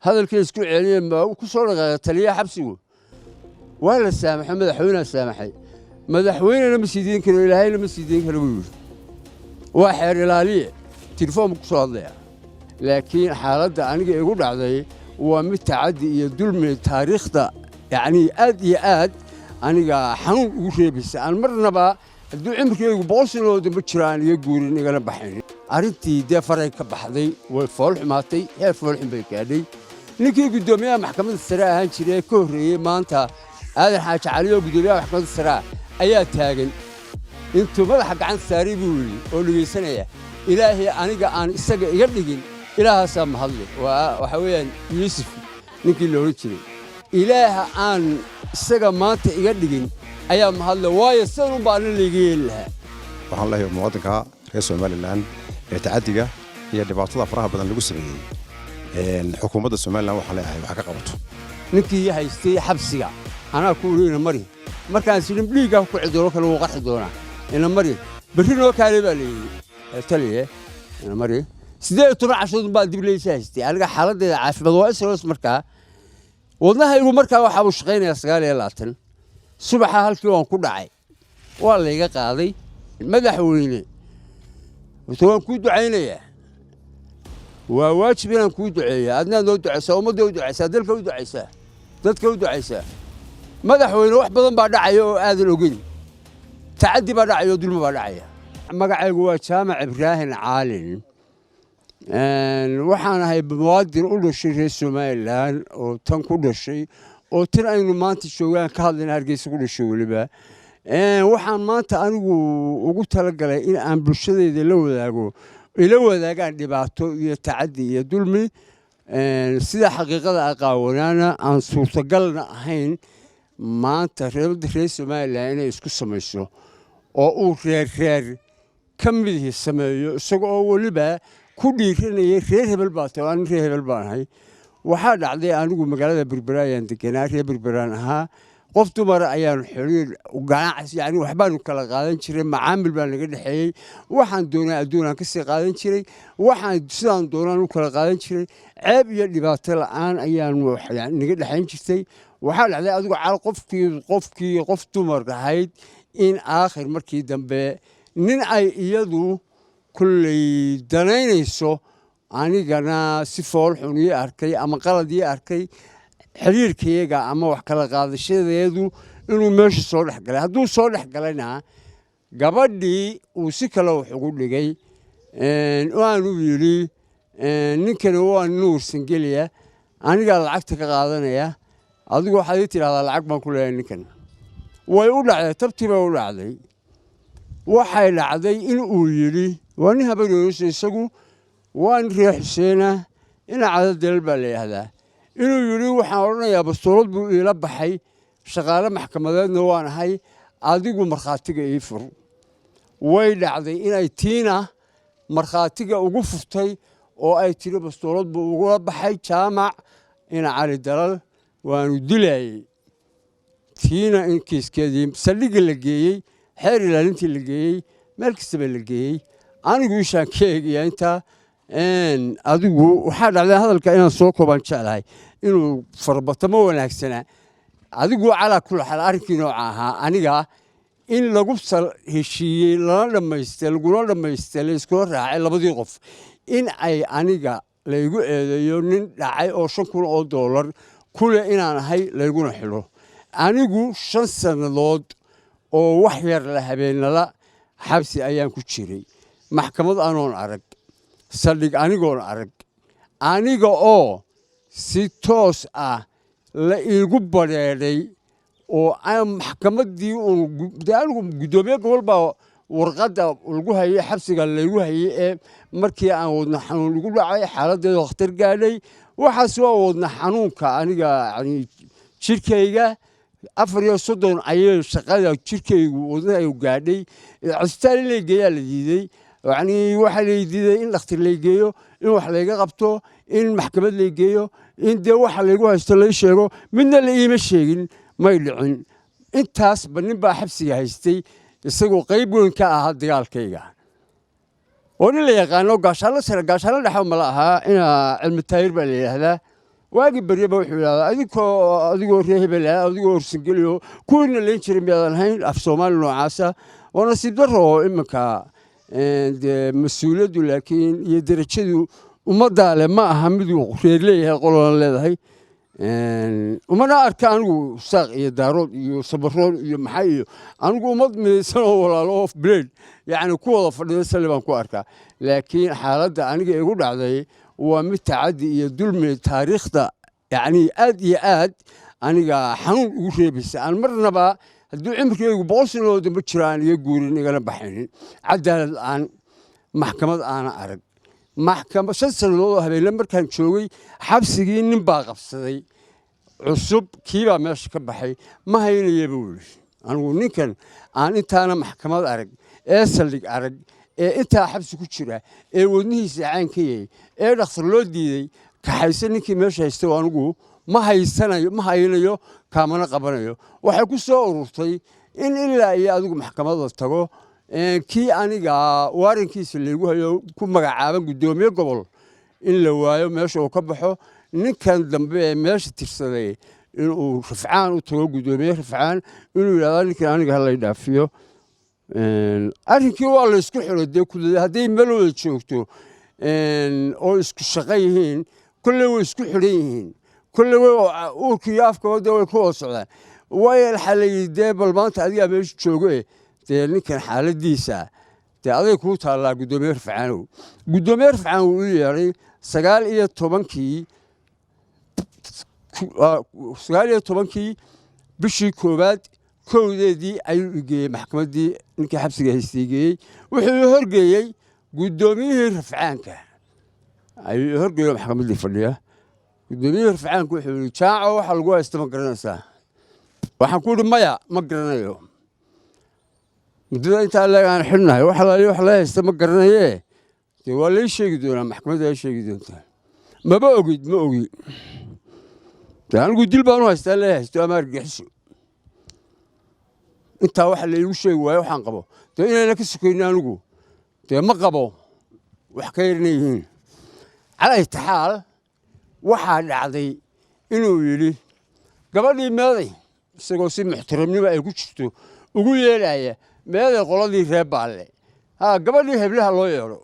هذا الكيس كل عليهم وكسر تليه حبسه ولا سامح مدحونا سامحي مدحوين أنا مسيدين كانوا إلهي لما مسيدين كانوا واحد رلالية تلفون كسر ضيع لكن حالة أنا يقول عليه ومتعدي يدل من التاريخ ده يعني آد أنا حنون وشيء بس أنا مرة نبى الدول عمرك يبوسنوا دمتشران يقول إني أنا بحين أرنتي ده فرق بحذي والفول حماتي هي فول حمبيكادي نكى قدوميها محكمة السراء هنشري كهري ما أنت هذا الحاج عليه قدوميها محكمة السراء أيات تاجن أنتم ما حق عن ساري بيقولي قولوا سنة إلهي أنا استجا يقدقين إله سام هذي وحويان يوسف نكى لوريتشري إله أن استجا ما تيقدقين أيام هذا وايسون بعدين اللي يجيلها. waxaan leeyahay muwaadinka reer Soomaaliland ee tacadiga iyo dhibaatada faraha badan lagu sameeyay xukuumadda Soomaaliland waxa leeyahay waxa ka qabato ninkii haystay xabsiga anaa ku leeyna mari markaan sidin dhiiga ku cido kale uu qarxi doona ina mari bixino kale baa leeyahay taliye ina mari 18 baa dib leeyay haystay aniga xaaladda caafimaad waa isla markaa wadnaha igu markaa waxa uu shaqeynaya 29 subaxa halkii waan ku dhacay waa la iga qaaday madaxweyne wuxuu ku ducaynaya waa waajib inaan ku duceeyo adna noo duceysaa ummadda u duceysaa dalka u duceysaa dadka u duceysaa madaxweyne wax badan baa dhacay oo aadan ogeyn tacaddi baa dhacay oo dulmo baa dhacay magacaygu waa jaamac ibraahim caalin waxaan ahay muwaadin u dhashay reer Soomaaliland oo tan ku dhashay oo tan aynu maanta joogaan ka hadlayna Hargeysa ku dhashay waliba waxaan maanta anigu ugu talagalay in aan bulshadeeda la wadaago ila wadaagaan dhibaato iyo tacaddi iyo dulmi sida xaqiiqada aqaawanaana aan suurtagalna ahayn maanta reer Soomaaliland inay isku samayso oo uu reer ka mid sameeyo isagoo waliba ku dhiiranayay reer hebel baa taan reer hebel baan ahay waxaa dhacday anigu magaalada Berberaayaan deganaa reer Berberaan ahaa qof dumar ayaan xiriir ganacsi yani waxbaan kala qaadan jiray macaamil baan naga dhaxeeyay waxaan doonaa adduunka ka sii qaadan jiray waxaan sidaan doonaan u kala qaadan jiray ceeb iyo dhibaato la'aan ayaan naga dhaxayn jirtay waxaa dhacday adigu cal qofkii qof dumar ahayd in aakhir markii dambe nin ay iyadu kullay danaynayso anigana si fool xun ii arkay ama qalad ii arkay xiriirkayga ama wax kala qaadashadeedu inuu meesha soo dhaxgalay hadduu soo dhaxgalayna gabadhii uu si kale wax ugu dhigay waanu yidhi ninkani waa nuursan geliya anigaa lacagta ka qaadanaya adigu waxaad ii tidhahdaa lacag baan ku leeyahay ninkan way u dhacday tabtii bay u dhacday waxay dhacday in uu yidhi waa nin habaryoosha isagu waan reer Xuseena ina cadadel baa leeyahay inuu yiri waxaan oranayaa bastoolad buu ila baxay shaqaale maxkamadeedna waan ahay adigu marxaatiga ii fur way dhacday inay tiina marxaatiga ugu furtay oo ay tiri bastoolad buu ugu baxay jaamac ina cali dalal waanu dilayay tiina in kiiskeedii saldhiga la geeyay xeer ilaalintii la geeyay meel kasta la geeyay anigu ishaan keegaya inta adigu waxaa dhacday hadalka inaan soo kooban jeclahay inuu farbatamo wanaagsana adigu cala kula xal arrinkii nooca ahaa aniga in lagu heshiiyey lana dhamaystay laguna dhamaystay la isku raacay labadii qof in ay aniga la igu eedeeyo nin dhacay oo $5,000 kule inaan ahay la iguna xilo anigu 5 sanadood oo wax yar la habeenala xabsi ayaan ku jiray maxkamad aanoon arag saldhig anigoon arag aniga oo si toos ah la igu bareeray oo aan maxkamaddii anigu gudoomiye gobol baa warqadda lagu hayay xabsiga lagu hayay ee markii aan wadna xanuun ugu dhacay xaaladdeeda waqti gaadhay waxaas waa wadna xanuunka aniga yani jirkayga 34 ayay shaqada jirkaygu wadna ay gaadhay cistaan la geeyaa la diiday يعني واحد يديده إن الاختيار ليجيو إن واحد يجا قبته إن محكمة ليجيو إن ده واحد يجوا يشتغل يشيرو من اللي يمشيين ما يلعن إنتاس بنبى حبسي هيستي يسقوا قريبون كأحد ديال كيجا وأنا اللي يقانو قاشلا سر قاشلا لحوم لها إن علم التاير بالي هذا waagi baryaba wuxuu yidhahdaa adigoo reer hebel ah adigoo horsangeliyo kuwiina leen jiray miyaadan hayn af soomaali noocaasa oo nasiib darro oo iminka dee mas-uuliyaddu laakiin iyo derajadu ummaddaa leh ma aha miduu reer leeyahay qololan leedahay umana arka anigu saaq iyo daarood iyo sabaroon iyo maxay iyo anigu ummad midaysan oo walaalo of blade yacni ku wada fadhida sali baan ku arkaa laakiin xaaladda aniga igu dhacday waa mid tacaddi iyo dulmi taariikhda yacni aad iyo aad aniga xanuun ugu reebaysa aan marnaba hadduu cimrigaygu 100 sanoo dambe jiraan iyo guurin igala baxaynin cadaalad la'aan maxkamad aana arag maxkamad 5 sannadood oo habeenle markaan joogay xabsigii nin baa qabsaday cusub kii baa meesha ka baxay ma haynayaba weli anigu ninkan aan intaana maxkamad arag ee saldhig arag ee intaa xabsi ku jira ee wadnihiisa caan ka yahay ee dhakhtar loo diiday kaxaysa ninkii meesha haystay anigu ma haynayo kaamana qabanayo waxay ku soo ururtay in ilaa iyo adigu maxkamadda tago kii aniga waarankiisa lagu hayo ku magacaaban gudoomiye gobol in la waayo meesha uu ka baxo ninkan dambe ee meesha tirsaday inuu rafcaan u tago gudoomiye rafcaan inuu yidhahdo ninkan aniga hala dhaafiyo arrinkii waa la isku xiro dee kulada hadday meel wada joogto oo isku shaqo yihiin kolley way isku xidhan yihiin kolley uurkii iyo afkaba dee way ku wada socdaan waayo waxaa la yidhi dee bal maanta adigaa meesha joogo dee ninkan xaaladiisa dee aday kuu taallaa gudoomiye rafcaanow gudoomiye rafcaan wuu u yeedhay 19 bishii koowaad kowdeedii ayuu igeeyey maxkamaddii ninkii xabsiga haystay geeyey wuxuu horgeeyey gudoomiyihii rafcaanka ayuu horgeeyey maxkamaddii fadhiya gudoomiyihii rafcaanka wuxuu yidhi jaaco waxa lagu haysta ma garanaysaa waxaan ku yidhi maya ma garanayo muddada intaa leegaan xidhnahay wax la haysta ma garanayee dee waa lay sheegi doonaa maxkamadda ay sheegi doontaa maba ogid ma ogi dee anigu dil baan u haystaa lee haysto ama argaxiso intaa waxa laygu sheegi waayo waxaan qabo dee inayna ka sokaynin anigu dee ma qabo wax ka yarna yihiin cala itaxaal waxaa dhacday inuu yidhi gabadhii meeday isagoo si muxtaramnimo ay ku jirto ugu yeedhaya meeday qoladii reer baalle gabadhii heblaha loo yeedho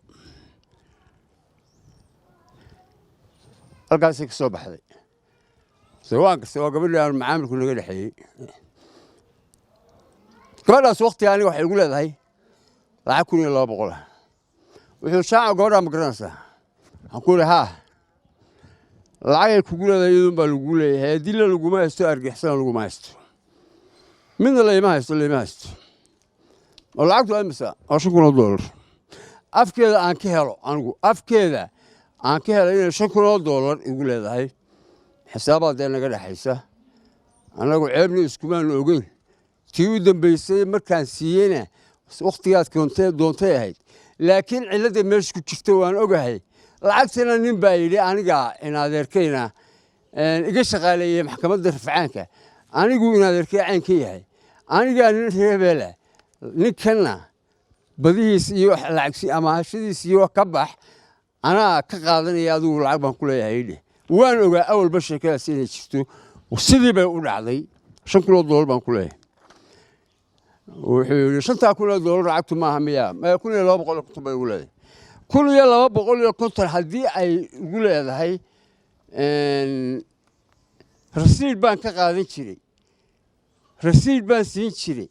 halkaasay ka soo baxday waan kasta waa gabadhii aan macaamilku naga dhexeeyey gabadhaas waqtiga aniga waxay igu leedahay lacag 1200 ah wuxuu shaaca gabadhaa ma garanaysaa waxaan ku yidhi haa lacagay kugu leedahay iyadun baa lagu leeyahay dilla laguma haysto argixisana laguma haysto midna layma haysto oo lacagtu waa imisa waa $5,000 afkeeda aan ka helo anigu afkeeda aan ka helay inay $5,000 igu leedahay xisaabaad dee naga dhexaysa annagu ceebni iskumaanu ogeyn tii u dambaysay markaan siiyeyna wakhtigaad doontay ahayd laakiin cilladda meesha ku jirta waan ogahay lacagtana nin baa yidhi aniga inadeerkayna iga shaqaaleeyey maxkamadda rafcaanka anigu inadeerkay cayn ka yahay anigaa nin reebeela ninkanna badihiis iyo lacagsi ama hashadiis iyo ka bax anaa ka qaadanaya adigu lacag baan ku leeyahay dheh waan ogaa awalba sheekadaas inay jirto sidii bay u dhacday $5,000 baan ku leeyahay wuxuu yidhi $5,000 lacagtu maaha miyaa $1,250 bay ugu leedahay $1,250 haddii ay ugu leedahay rasiid baan ka qaadan jiray rasiid baan siin jiray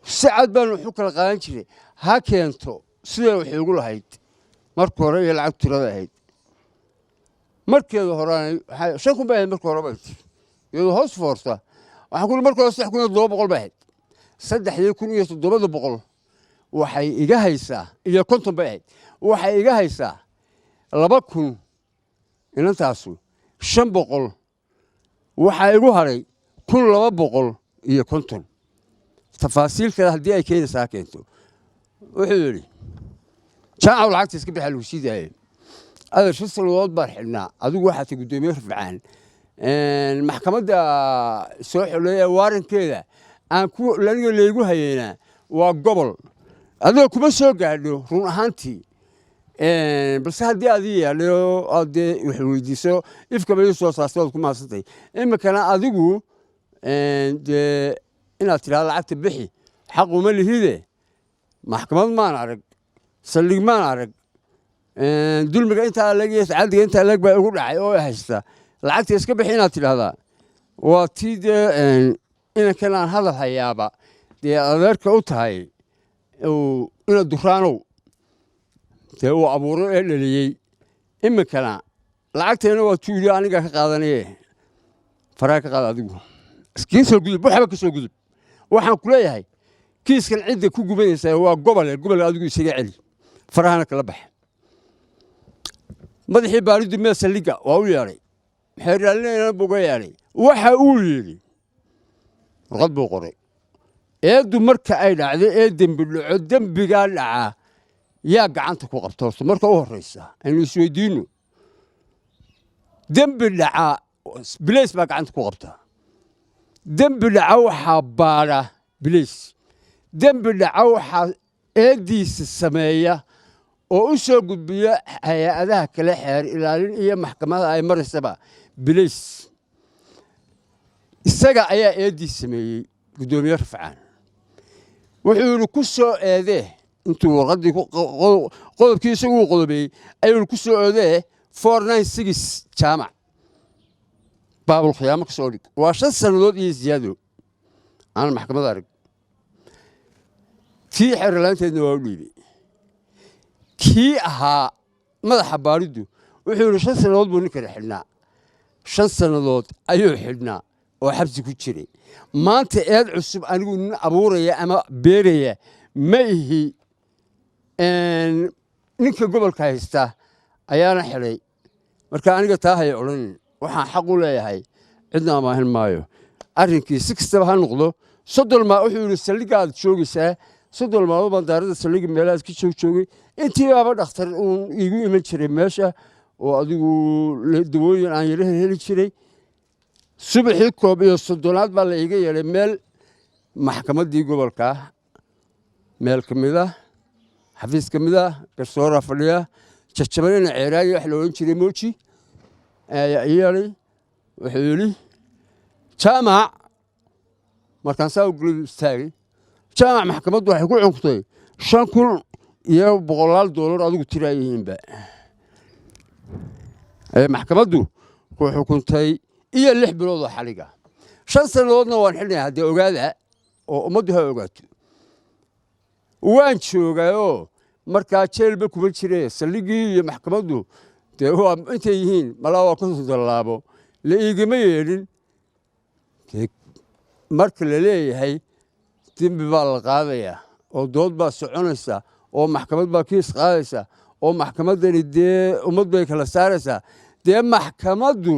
sacad baan wuxuu kala qaadan jiray ha keento siday waxay ugu lahayd marka hore iyo lacag tirada ahayd markeeda horaan 5,000 bay ahayd marka hore bay iyadoo hoos foorta waxaan ku marka hore $3,200 bay ahayd 3,700 waxay iga haysaa iyo 50 bay ahayd waxay iga haysaa 2,000 inantaasu 500 waxaa igu haray 1,250 tafaasiilkeeda haddii ay keenaysaa keento wuxuu yidhi jaacaw lacagta iska bixa lagu sii daayay adar 5 sannadood baan xidhnaa adigu waxaa tay gudoomiye rafcaan maxkamadda soo xulay waarankeeda aan aniga laygu hayeynaa waa gobol adiga kuma soo gaadho run ahaantii balse haddii adii yaaliyo aadee wax weydiiso ifkaba ii soo saastay ood ku mahadsantay iminkana adigu dee inaad tidhahdo lacagta bixi xaquma lihide maxkamad maan arag saldhig maan arag dulmiga intaa leeg iyo tacadiga intaa leeg baa igu dhacay oo haysta lacagta iska bixi inaad tidhahdaa waa tii dee inankan aan hadal hayaaba dee adeerka u tahay ina duraanow dee uu abuuro ee dhaliyey iminkana lacagteena waa tuuli aniga ka qaadanaye faraa ka qaad adigu iskiin soo gudub waxba ka soo gudub waxaan ku leeyahay kiiskan cidda ku gubanaysaa waa gobol adigu isaga celi farahana kala bax madaxii baaridu mee saldhigga waa u yeedhay xeeraalinayna buga yeedhay waxa uu yidhi warqad buu qoray eeddu marka ay dhacday ee dembi dhaco dembigaa dhacaa yaa gacanta ku qabta horta marka u horraysa aynu isweydiinno dembi dhacaa bilays baa gacanta ku qabta dembi dhaca waxaa baadha bilays dembi dhaca waxaa eeddiisa sameeya oo u soo gudbiya hay-adaha kale xeer ilaalin iyo maxkamadaha ay maraysaba bilays isaga ayaa eeddii sameeyey guddoomiye rafcaan wuxuu yidhi ku soo eedee intuu warqaddii qodobkii isaguu qodobeeyey ayuu ku soo eedee 496 jaamac baabulkhiyaamo ka soo dhig waa 5 sannadood iyo siyaado aan maxkamad arag tii xeerlaanteedna waa u dhiibay kii ahaa madaxa baaridu wuxuu yidhi 5 sannadood buu ninkana xidhnaa 5 sannadood ayuu xidhnaa oo xabsi ku jiray maanta eed cusub anigu nin abuuraya ama beeraya ma ihi ninka gobolka haysta ayaana xidhay marka aniga taa haya odhanin waxaan xaq u leeyahay cidna amaahin maayo arrinkii si kastaba ha noqdo sodolmaa wuxuu yidhi saldhiggaad joogaysaa 30 maalmood baan daaradda saldhigga meelahaas ka joogay intii baaba dhakhtar uun iigu iman jiray meesha oo adigu dawooyin aan yara heli jiray subaxii 31 baa la iga yeelay meel maxkamaddii gobolka meel ka mid ah xafiis ka mid ah garsooraa fadhiya jajabanina ceeraayi wax la odhan jiray mooji ayaa ii yeelay wuxuu yidhi jaamac markaan saa u gulay istaagay jaamac maxkamaddu waxay ku xukuntay 5,000 iyo $100 adigu tiraayihiinba maxkamaddu ku xukuntay iyo 6 bilood oo xaliga 5 sannadoodna waan xidhnay haddii ogaada oo ummaddu ha ogaato waan joogayoo markaa jeelba kuma jire saldhiggii iyo maxkamaddu dee waa intay yihiin malaa waa ku dallaabo la iigama yeedhin marka la leeyahay dembi baa la qaadayaa oo dood baa soconaysa oo maxkamad baa kiis qaadaysa oo maxkamaddani dee ummad bay kala saaraysaa dee maxkamaddu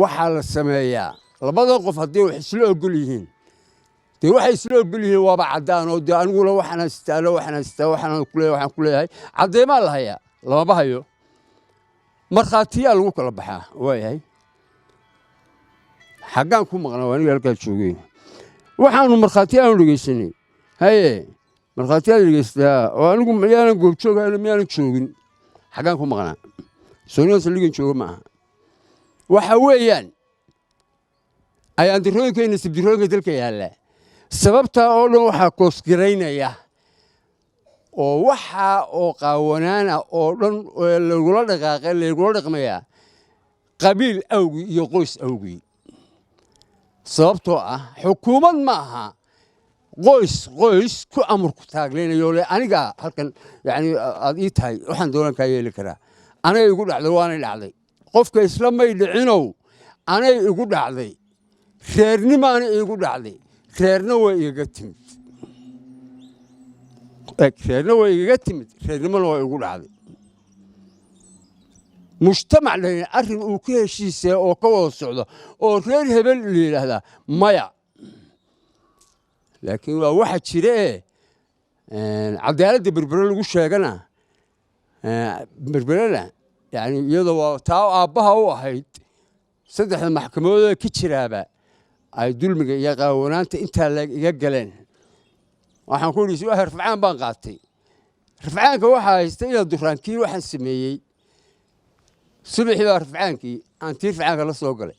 waxaa la sameeyaa labada qof haddii wax isla ogol yihiin dee waxay isla ogol yihiin waaba caddaan oo dee aniguna waxaan haystaa waxaan ku leeyahay caddeemaa la hayaa lamaba hayo markhaatiyaa lagu kala baxaa waayahay xaggaan ku maqnaa waa aniga halkaa joogeen waxaanu markhaatiyaanu dhegeysanay haye markhaatiyaad dhegeystaa oo anigu miyaanan goobjoogayn miyaanan joogin xaggaan ku maqnaa sooniyan saldhiggan jooga ma aha waxa weeyaan ayaan dirooyinkeenna sibdirooyinka dalka yaalla sababtaa oo dhan waxaa koosgaraynaya oo waxaa oo qaawanaana oo dhan lagula dhaqaaqay lagula dhaqmayaa qabiil awgii iyo qoys awgii sababtoo ah xukuumad ma aha qoys ku amarku taaglaynayo le aniga halkan yani aad ii tahay waxaan doonaan kaa yeeli karaa anay igu dhacday waanay dhacday qofka isla may dhicinow anay igu dhacday reernimaana iigu dhacday reerna way igaga timid reernimana waa igu dhacday mujtamac dhan arrin uu ka heshiisaya oo ka wada socdo oo reer hebel la yidhaahdaa maya laakiin waa waxa jira cadaaladda berbere lagu sheegana berberena yani iyadoo waa taa aabbaha u ahayd 3 maxkamadood ka jiraaba ay dulmiga iyo qaawanaanta intaa iga galeen waxaan ku yidhi waa rafcaan baan qaatay rafcaanka waxaa haysta ina duraankii waxaan sameeyey subaxii baa rafcaankii aan tii rafcaanka la soo galay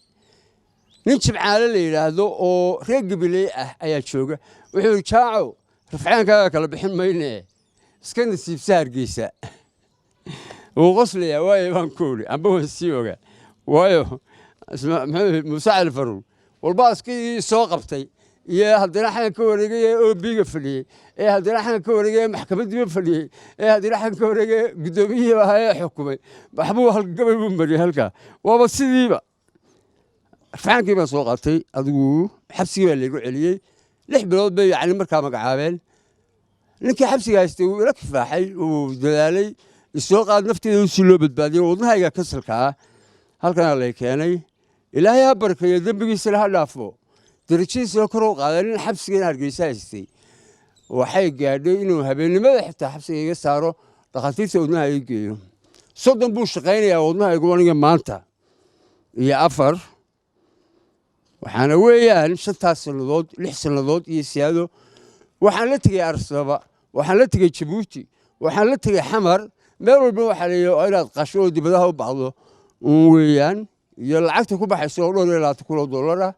nin jimcaale la yidhaahdo oo reer gabiley ah ayaa jooga wuxuu yidhi jaacow rafcaankaaga kala bixin maynee iska nasiibsa hargeysa wuu qoslayaa waayo baan ku odhi amba waan sii ogaa waayo muuse cali faruur walba askii soo qabtay iyo haddana xagan ka wareegay ee OB-ga fadhiyey ee haddana xagan ka wareegay maxkamadiiba fadhiyey ee haddana xagan ka wareegay guddoomiyihii ahaa ee xukumay waxbuu halgabay buu mariyey halkaa waaba sidiiba rafcaankii baan soo qaatay adigu xabsigii baa laygu celiyey 6 bilood bay yacni markaa magacaabeen ninkii xabsiga haystay wuu ila kifaaxay uu dadaalay isoo qaad nafteeda si loo badbaadiyo wadnahayga kasalka ah halkana lay keenay ilaahay ha barkeeyo dembigiisana ha dhaafo darajadiisana kor u qaaday nin xabsigeena hargeysa haystay waxay gaadhay inuu habeennimada xitaa xabsiga iga saaro dhakhaatiirta wadnaha ii geeyo 30 buu shaqaynayaa wadnahaygu aniga maanta iyo 4 waxaana weeyaan 5 sannadood 6 sannadood iyo siyaado waxaan la tegey arsaba waxaan la tegey jabuuti waxaan la tegey xamar meel walba waxaa leeyahay inaad qasho oo dibadaha u baxdo weeyaan iyo lacagta ku baxayso oo $20,000 ah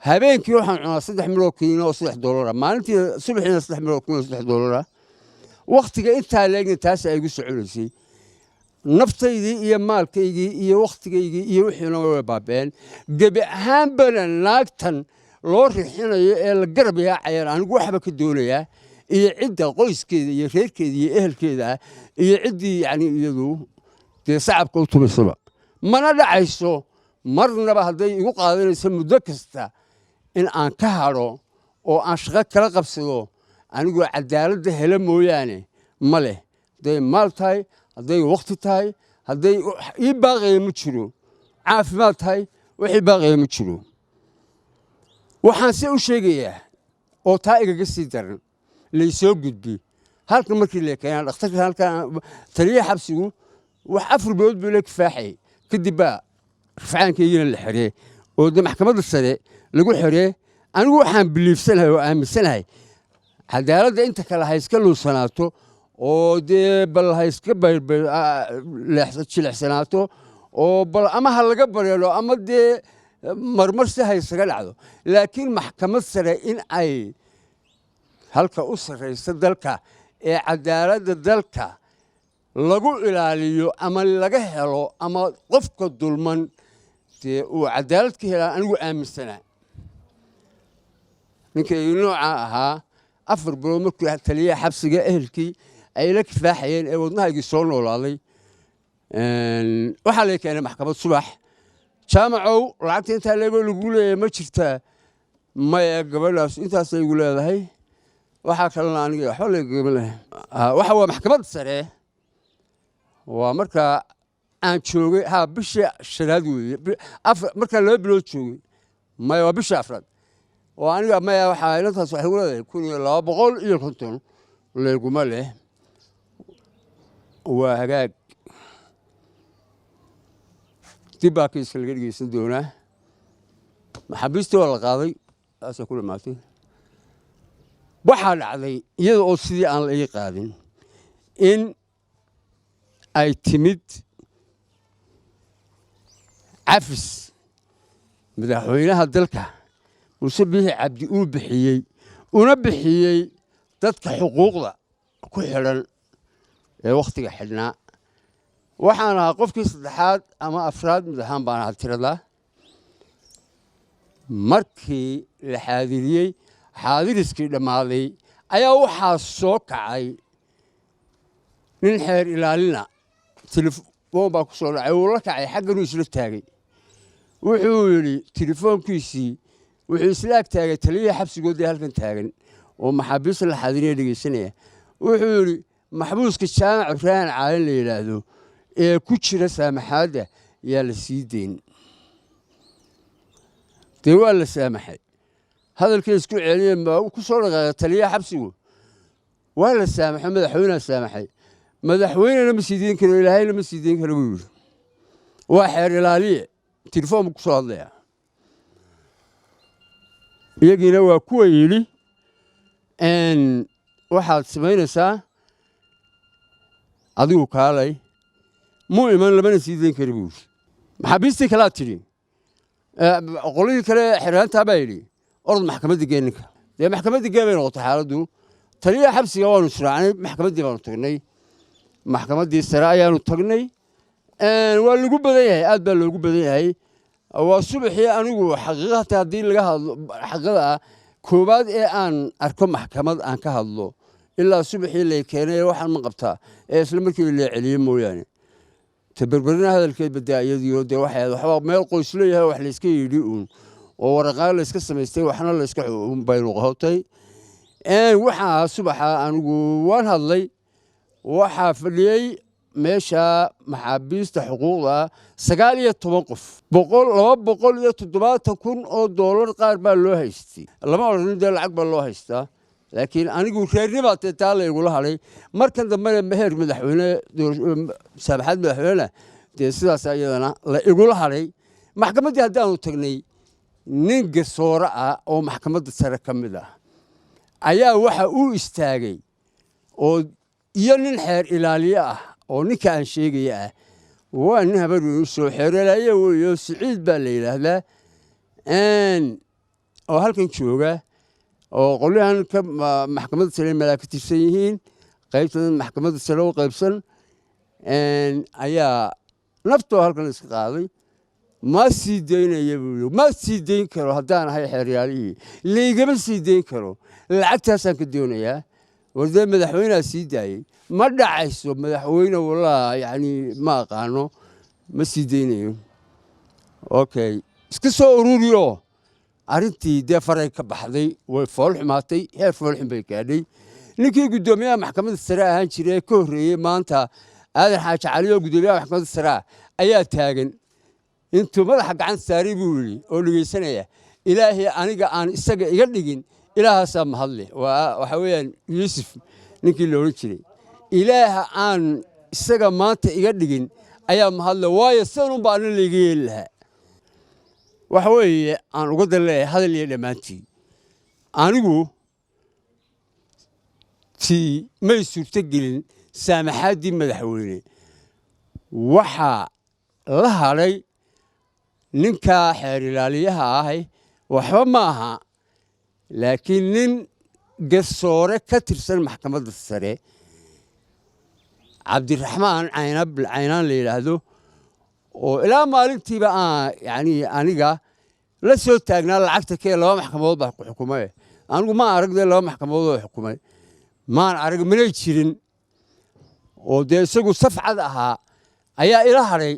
habeenkii waxaan cunaa 3 miloo kiino oo $3 maalintii subaxina 3 miloo kiino oo $3 waqtiga intaa leegna taas ay igu soconaysay naftaydii iyo maalkaygii iyo waqtigaygii iyo wixiina way baabeen gabi ahaanbana naagtan loo rixinayo ee la garab yaacayaan anigu waxba ka doonayaa iyo cidda qoyskeeda iyo reerkeeda iyo ehelkeeda iyo ciddii yacni iyadu dee sacabka u tumaysaba mana dhacayso marnaba hadday igu qaadanayso muddo kasta in aan ka hadho oo aan shaqo kala qabsado anigoo cadaaladda hela mooyaane ma leh hadday maal tahay hadday waqti tahay hadday ii baaqaya ma jiro caafimaad tahay wixii baaqaya ma jiro waxaan se u sheegayaa oo taa igaga sii daran laysoo gudbi halkan markii la keenaa dhakhtarka halkan taliyaha xabsigu wax 4 bilood buu la kifaaxay kadib baa rafcaankaygina la xiree oo de maxkamadda sare lagu xiree anigu waxaan biliifsanahay oo aaminsanahay cadaaladda inta kale ha iska luusanaato oo dee bal ha iska jilicsanaato oo bal ama ha laga bareelo ama dee marmar si ha isaga dhacdo laakiin maxkamad sare in ay halka u sarraysa dalka ee cadaaladda dalka lagu ilaaliyo ama laga helo ama qofka dulman dee uu cadaalad ka helaa anigu aaminsanaa ninkaygu noocaa ahaa 4 bilood markii taliyaha xabsiga ehelkii ay la kifaaxayeen ee wadnahaygii soo noolaaday waxaa lay keenay maxkamad subax jaamacow lacagta intaa leegoo lagu leeyahay ma jirtaa maya gabadhaas intaasay igu leedahay waxaa kalena aniga waxba laygama leh waxa waa maxkamadda sare waa markaa aan joogay bishii 5aad weeye markaa 2 bilood joogay maya waa bishii 4aad oo aniga maya waxaa intaas waxay igu leedahay 1250 layguma leh waa hagaag dib baa kiiska laga dhegeysan doonaa maxaabiistii waa la qaaday taasay ku dhamaatay waxaa dhacday iyada oo sidii aan la ii qaadin in ay timid cafis madaxweynaha dalka muuse biixi cabdi uu bixiyey una bixiyey dadka xuquuqda ku xidhan ee wakhtiga xidhnaa waxaan ahaa qofkii 3aad ama 4aad mid ahaan baan ahaa tirada markii la xaadiriyey xaadiriskii dhammaaday ayaa waxaa soo kacay nin xeer ilaalina telefoon baa ku soo dhacay wuu la kacay xagganuu isla taagay wuxuu yidhi telefoonkiisii wuxuu isla ag taagay taliyaha xabsigoodii halkan taagan oo maxaabiista la xaadiriyay dhegeysanaya wuxuu yidhi maxbuuska jaamac ibraahim caalin la yidhaahdo ee ku jira saamaxaadda yaa la sii deyn dee waa la saamaxay hadalkii isku celiyeen baa ku soo dhaqaaqay taliyaha xabsigu waa la saamaxay madaxweynaha saamaxay madaxweynena ma sii deyn karo ilaahayna ma sii deyn karo buu yidhi waa xeer ilaaliye telefoon buu ku soo hadlayaa iyagiina waa kuwa yidhi waxaad samaynaysaa adigu kaalay muu iman lamana sii dayn kari buu yidhi maxaabiistii kalaa tidhi qoladii kale xirnaantaa baa yidhi orod maxkamadda gee ninka dee maxkamadda gee bay noqotay xaaladdu taliya xabsiga waanu israacnay maxkamaddii baanu tagnay maxkamaddii sare ayaanu tagnay waa lagu badan yahay aad baa loogu badan yahay waa subaxii anigu xaqiiqata haddii laga hadlo xaqiiqada ah koowaad ee aan arko maxkamad aan ka hadlo ilaa subaxii lay keenay waxaan ma qabtaa ee isla markii la celiyey mooyaane tabarbarina hadalkeed badaa iyadiyo dee waxba meel qoys leeyahay wax layska yidhi uun oo waraqaan layska samaystay waxna layska bayluqahotay waxaa subaxa anigu waan hadlay waxaa fadhiyey meesha maxaabiista xuquuqda 19 qof 270,000 oo doolar qaar baa loo haystay lama odhanin dee lacag baa loo haystaa laakiin anigu reernibaa taa la igula hadhay markan dambena meher madaxweyne saamaxaad madaxweyne dee sidaas iyadana la igula hadhay maxkamaddii haddaanu tagnay nin garsoore ah oo maxkamadda sare ka mid ah ayaa waxa uu istaagay oo iyo nin xeer ilaaliye ah oo ninka aan sheegaya ah waa nin habarweynu soo xeeralaye weeyo siciid baa la yidhaahdaa oo halkan jooga oo qolyahan ka maxkamadda sare malaaka tirsan yihiin qaybtan maxkamadda sare u qaybsan ayaa naftoo halkan iska qaaday ma sii daynaya buu ma sii dayn karo haddaan ahay xeeryaalihii laygama sii dayn karo lacagtaasaan ka doonayaa wardee madaxweyneha sii daayey ma dhacayso madaxweyne walaa yani ma aqaano ma sii daynayo okay iska soo ururiyo arrintii dee faray ka baxday way fool xumaatay heer fool xun bay gaadhay ninkii guddoomiyaha maxkamadda sare ahaan jiray ka horreeyey maanta aadan xaaji cali oo guddoomiyaha maxkamadda sare ayaa taagan intuu madaxa gacan saaray buu yidhi oo dhegaysanaya ilaahay aniga aan isaga iga dhigin ilaahaasaa mahadle waxa weeyaan yuusuf ninkii la odhan jiray ilaaha aan isaga maanta iga dhigin ayaa mahadle waayo sidanunbaa anna layga yeeli lahaa waxa weeye aan uga dan leeyahay hadal iyo dhammaantii anigu tii may suurto gelin saamaxaaddii madaxweyne waxaa la hadhay ninkaa xeer ilaaliyaha ahay waxba ma aha laakiin nin garsoore ka tirsan maxkamadda sare cabdiraxmaan caynaan la yidhaahdo oo ilaa maalintiiba yani aniga la soo taagnaa lacagta kee 2 maxkamadood baa ku xukumay anigu ma arag dee 2 maxkamadood oo xukumay maan arag manay jirin oo dee isagu safcad ahaa ayaa ila hadhay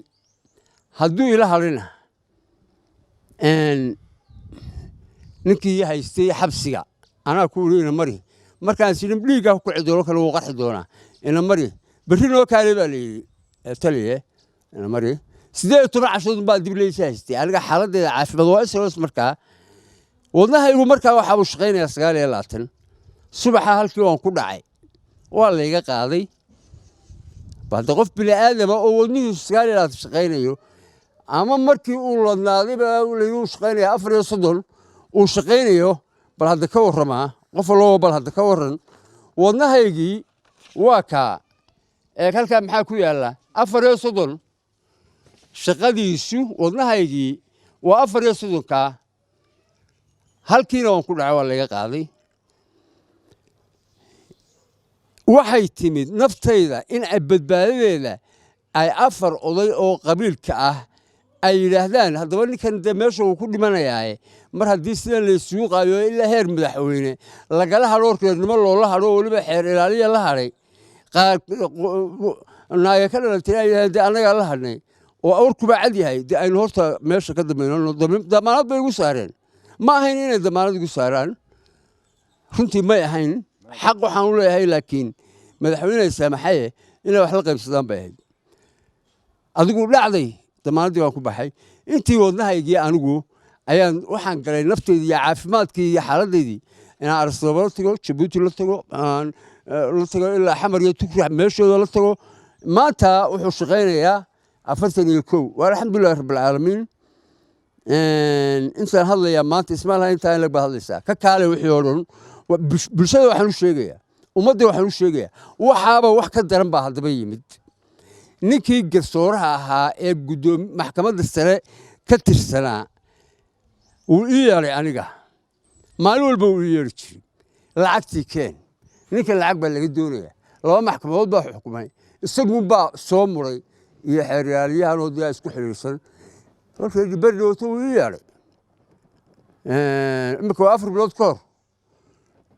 hadduu ila hadhina ninkii haystay xabsiga anaa ku iri ina mari markaan sidin dhiigga ku cidoolo kale uu qarxi doonaa ina mari berri noo kaale baa la yidhi taliye ina mari 18 cashood baa dib leeysa haystay aniga xaaladdeeda caafimaad waa isla markaa wadnahaygu markaa waxa uu shaqeynayaa 29 subaxa halkii waan ku dhacay waa la iga qaaday baad qof bini aadam oo wadnihiisu 29 shaqeynayo ama markii uu ladnaaday baa uu shaqeynayaa 34 uu shaqeynayo bal hadda ka warramaa qof walba bal hadda ka warran wadnahaygii waa ka halkaa maxaa ku yaala 34 shaqadiisu wadnahaygii waa 34 ka halkiina waan ku dhacay waa laga qaaday waxay timid naftayda in badbaadadeeda ay 4 oday oo qabiilka ah ay yiraahdaan haddaba ninkan meesha uu ku dhimanayaa mar haddii sida la isugu qaayo ilaa heer madaxweyne lagala hadho reernimo loola hadho waliba xeer ilaaliye la hadhay qaar naaga ka dhalatay anaga la hadnay oo awrkuba cad yahay aynu horta meesha ka dambeeyno damaanad bay ugu saareen ma ahayn inay damaanad ugu saaraan runtii may ahayn xaq waxaan u leeyahay laakiin madaxweyne saamaxaye inay wax la qaybsadaan bay ahayd adigu dhacday damaanaddii waan ku baxay intii wadnahaygii anigu ayaan waxaan galay nafteydii iyo caafimaadkii iyo xaaladdeydii inaan arastooba la tago jabuuti la tago ilaa xamar iyo tukrax meeshooda la tago maanta wuxuu shaqaynayaa 41 waa alxamdulillahi rabbilcaalamiin intaan hadlayaa maanta ismaalaha intaa in laga hadlaysaa ka kaale wixii oo dhan bulshada waxaan u sheegayaa ummadda waxaan u sheegayaa waxaaba wax ka daran baa haddaba yimid ninkii garsooraha ahaa ee maxkamadda sare ka tirsanaa wuu ii yeedhay aniga maalin walba wuu ii yeedhi jiray lacagtii keen ninka lacag baa laga doonayaa 2 maxkamadood baa xukumay isagunbaa soo muray iyo xeeryaalayahanoo dee isku xiriirsan markii beri dhowto wuu ii yeedhay imika waa 4 bilood ka hor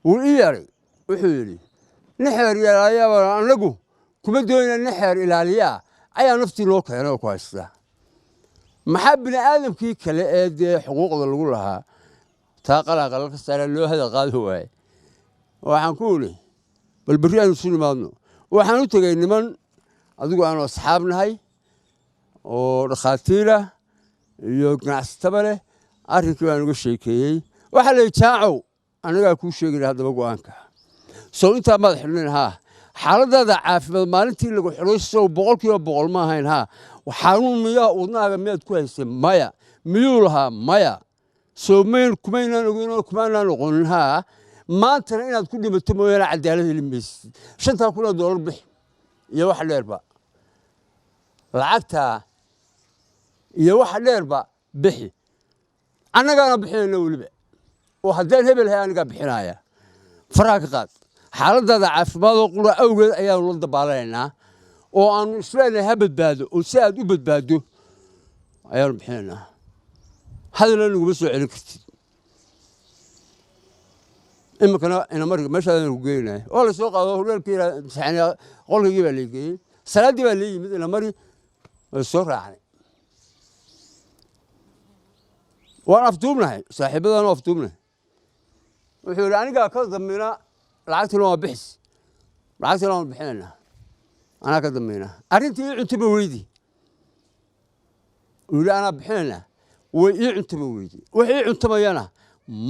wuu ii yeedhay wuxuu yidhi nin xeeryaalayaaba anagu kuma doonayna nin xeer ilaaliyaa ayaa naftii loo keenay oo ku haystaa maxaa bini aadamkii kale ee dee xuquuqda lagu lahaa taa qalaqal ka saaran loo hada qaado waaye waxaan ku uli bal berri aanu isu nimaadno waxaan u tegey niman adigu aanu asxaab nahay oo dhakhaatiira iyo ganacsataba leh arrinkii baan uga sheekeeyey waxaa la yidhi jaacow anagaa kuu sheegaya haddaba go'aanka sow intaa maad xidhnayn haa xaaladaada caafimaad maalintii lagu xidhay sow 100% ma ahayn haa xanuun miyaa wadnahaaga miyaad ku haysay maya miyuu lahaa maya soomayn kumaynaan ogeynoo kumaanaan oqonin haa maantana inaad ku dhimato mooyaane cadaalad heli maysid $5,000 bixi iyo wax dheerba lacagtaa iyo wax dheerba bixi annagaana bixinayna weliba oo haddaan hebel hay anigaa bixinaya faraha ka qaad xaaladaada caafimaadoo qura awgeed ayaanu la dabaalaynaa oo aanu isleenahay ha badbaado oo si aad u badbaado ayaanu bixinaynaa hadalna naguma soo celin kartid imikana inamariga meeshaadaan ku geynaya oo la soo qaado horeelkii qolkaygii baa lee geeyey salaaddii baa lee yimid inamari way soo raacnay waan afduubnahay saaxiibadaan afduubnahay wuxuu yidhi anigaa ka dambayna lacagtina waa bixis lacagtina waan bixinaynaa anaa ka dambaynaa arrintii ii cuntaba weydi uu yidhi anaa bixinaynaa way ii cuntaba weydi wax ii cuntamayana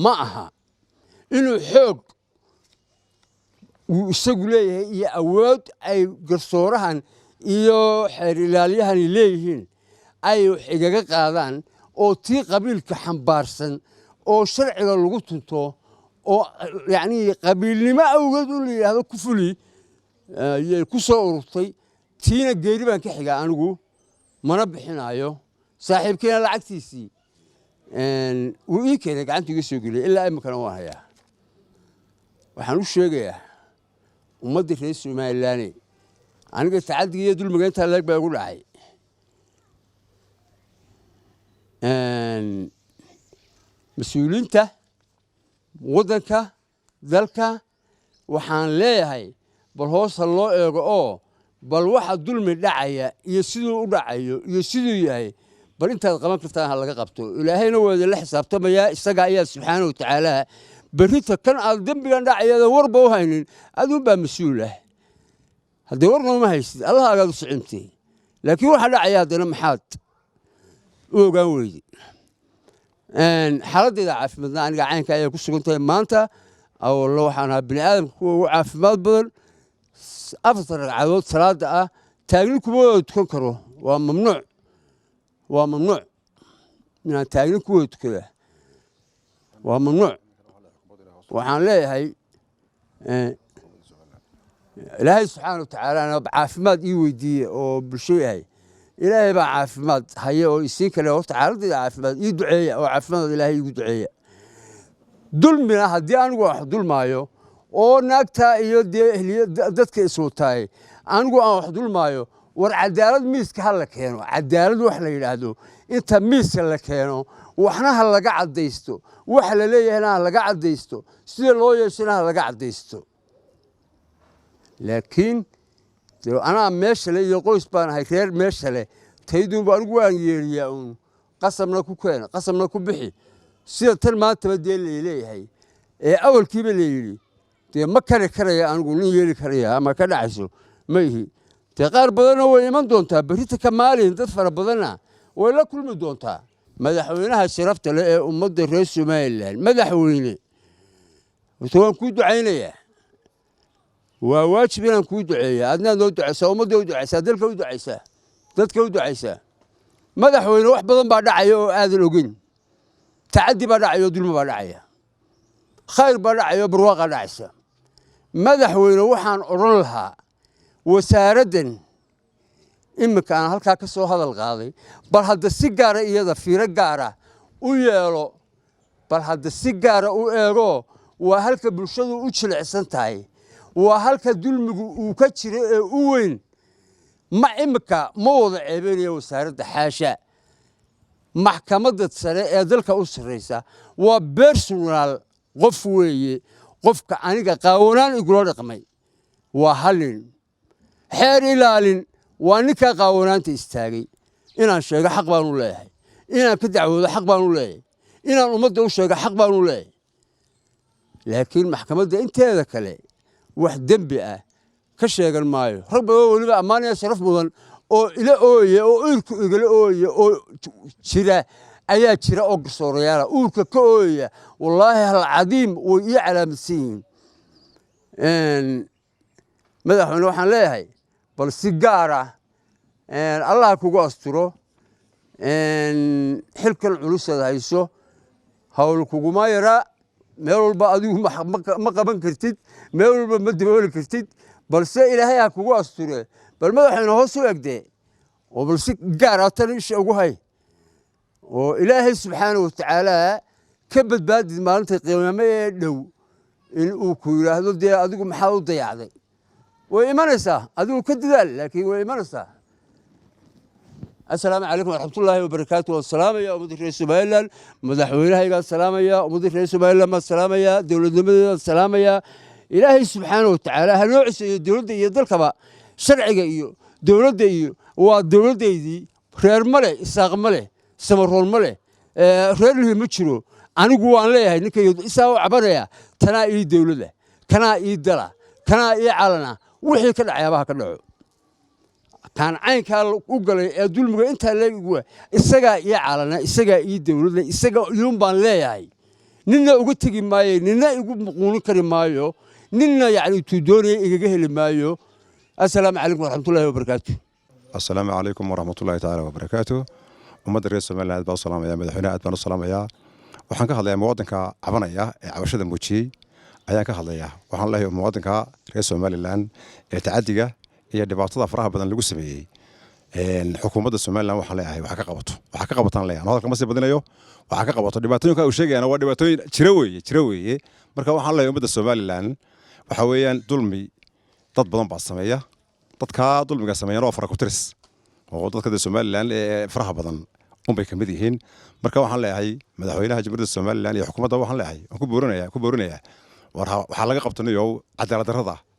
ma aha inuu xoog uu isagu leeyahay iyo awood ay garsoorahan iyo xeer ilaaliyahani leeyihiin ay wax igaga qaadaan oo tii qabiilka xambaarsan oo sharciga lagu tunto oo yacni qabiilnimo awgeed u la yidhaahdo ku fuli ayay ku soo ururtay tiina geeri baan ka xigaa anigu mana bixinaayo saaxiibkiina lacagtiisii wuu ii keenay gacanta iga soo geliyay ilaa imikana waan hayaa waxaan u sheegayaa ummadda reer somalilaane aniga tacaddiga iyo dulmiga intaa leeg baa igu dhacay mas-uuliyiinta waddanka dalka waxaan leeyahay bal hoos ha loo eego oo bal waxa dulmi dhacaya iyo siduu u dhacayo iyo siduu yahay bal intaad qaban kartaan ha laga qabto ilaahayna waa idinla xisaabtamayaa isaga ayaa subxaana wa tacaala berrita kan aad dembigan dhacayada warba u haynin aduunbaa mas-uul ah haddee warna uma haysid allahaagaad u socintay laakiin waxa dhacaya haddana maxaad u ogaan weydi xaaladdeeda caafimaadna aniga caynka ayay ku sugan tahay maanta awallo waxaan ahaa bini aadamka kuwa ugu caafimaad badan 4 ragcadood salaada ah taagni kuma wada tukan karo waa mamnuuc inaan taagni ku wada tukada waa mamnuuc waxaan leeyahay ilaahay subxaana wa tacaalaana caafimaad ii weydiiye oo bulsho yahay ilaahay baa caafimaad haya oo isiin kale horta xaaladdeeda caafimaad ii duceeya oo caafimaad ilaahay iigu duceeya dulmina haddii anigu wax dulmaayo oo naagtaa iyo dee dadka iswataay anigu aan wax dulmaayo war cadaalad miiska ha la keeno cadaalad wax la yidhaahdo inta miiska la keeno waxna ha laga caddaysto waxa la leeyahayna ha laga caddaysto sida loo yeeshana ha laga caddaysto laakiin anaa meesha le iyo qoys baan ahay reer meesha leh tayduunba anigu waan yeeriyaa uun qasamna ku keena qasamna ku bixi sida tan maantaba dee laleeyahay ee awalkiiba la yidhi dee ma kari karaya anigu nin yeeli karaya ama ka dhacayso ma ihi dee qaar badanna way iman doontaa berrita ka maalin dad fara badanna way la kulmi doontaa madaxweynaha sharafta leh ee ummadda reer somalilan madaxweyne horta waan kuu ducaynayaa waa waajib inaan kuu duceeya adnaad noo ducaysaa ummadda u ducaysaa dalka u ducaysaa dadka u ducaysaa madaxweyne wax badan baa dhacaya oo aadan ogeyn tacaddi baa dhacaya oo dulmi baa dhacaya khayr baa dhacaya oo barwaaqa dhacaysa madaxweyne waxaan odhan lahaa wasaaraddan iminka aan halkaa ka soo hadal qaaday bal hadda si gaara iyada fiiro gaara u yeelo bal hadda si gaara u eego waa halka bulshadu u jilicsan tahay waa halka dulmigu uu ka jiro ee u weyn ma iminka ma wada ceebeynaya wasaaradda xaasha maxkamadda sare ee dalka u sarreysa waa personal qof weeye qofka aniga qaawanaan igula dhaqmay waa hallin xeer ilaalin waa ninkaa qaawanaanta istaagay inaan sheego xaq baan u leeyahay inaan ka dacwoodo xaq baan u leeyahay inaan ummadda u sheego xaq baan u leeyahay laakiin maxkamadda inteeda kale wax dembi ah ka sheegan maayo rag badan weliba ammaanaya sharaf mudan oo ila ooye oo uurka igala ooye oo jira ayaa jira oo garsoorayaala uurka ka ooyaya wallaahi halcadiim way ii calaamadsan yihiin madaxweyne waxaan leeyahay bal si gaar ah allah kugu asturo xilkan culusaad hayso hawl kuguma yara meel walba adigu ma qaban kartid meel walba ma dabooli kartid balse ilaahay ha kugu asture bal madaxweyne hoos u egdee oo bal si gaar ah tan isha ugu hay oo ilaahay subxaanahu watacaala ka badbaadid maalinta qiyaame ee dhow in uu ku yidhaahdo dee adigu maxaa u dayacday way imanaysaa adigu ka dadaal laakiin way imanaysaa السلام عليكم ورحمة الله وبركاته والسلام يا أمد الرئيس سوماليلاند مدحوينها يا السلام يا أمد الرئيس سوماليلاند السلام يا دولة النمذجة السلام يا إلهي سبحانه وتعالى هنوعس الدولة يدلك بقى شرعي إيو دولة إيو والدولة دي خير ملء إساق ملء سمرون ملء خير اللي متشرو أنا جوان ليه إنك يد إساو عبرية تنا إيه دولة كنا إيه دلا كنا إيه علنا وحي كل عيابها كله كان عين كان وقال يدل مجا أنت اللي جوا السجا يعلنا السجا يدولنا السجا يوم بان لا يعي ننا وقت تجي ماي ننا يقول مقولون كريم مايو ننا يعني تدوري يجهل مايو السلام عليكم ورحمة الله وبركاته السلام عليكم ورحمة الله تعالى وبركاته ومد الرئيس سوماليلاند بaa salaamaya madaxweynaha aad baan u salaamaya waxaan ka hadlayaa muwaadinka cabanaya ee cabashada muujiyay ayaan ka hadlayaa waxaan leeyahay muwaadinka reer Soomaaliland ee tacadiga iyo dhibaatada faraha badan lagu sameeyay xukuumadda Soomaaliland waxa leeyahay waxa ka qabataan leeyahay hadalka ma sii badinayo waxa ka qabato dhibaatooyinka uu sheegayna waa dhibaatooyin jira weeye marka waxaan leeyahay ummadda Soomaaliland waxa weeyaan dulmi dad badan baa sameeya dadka dulmiga sameeyana oo fara ku tiris oo dadka Soomaaliland ee faraha badan bay kamid yihiin marka waxaan leeyahay madaxweynaha jamhuuriyadda Soomaaliland iyo xukuumadda waxaan leeyahay ku boorinaya waxa laga qabtanayo cadaalad darrada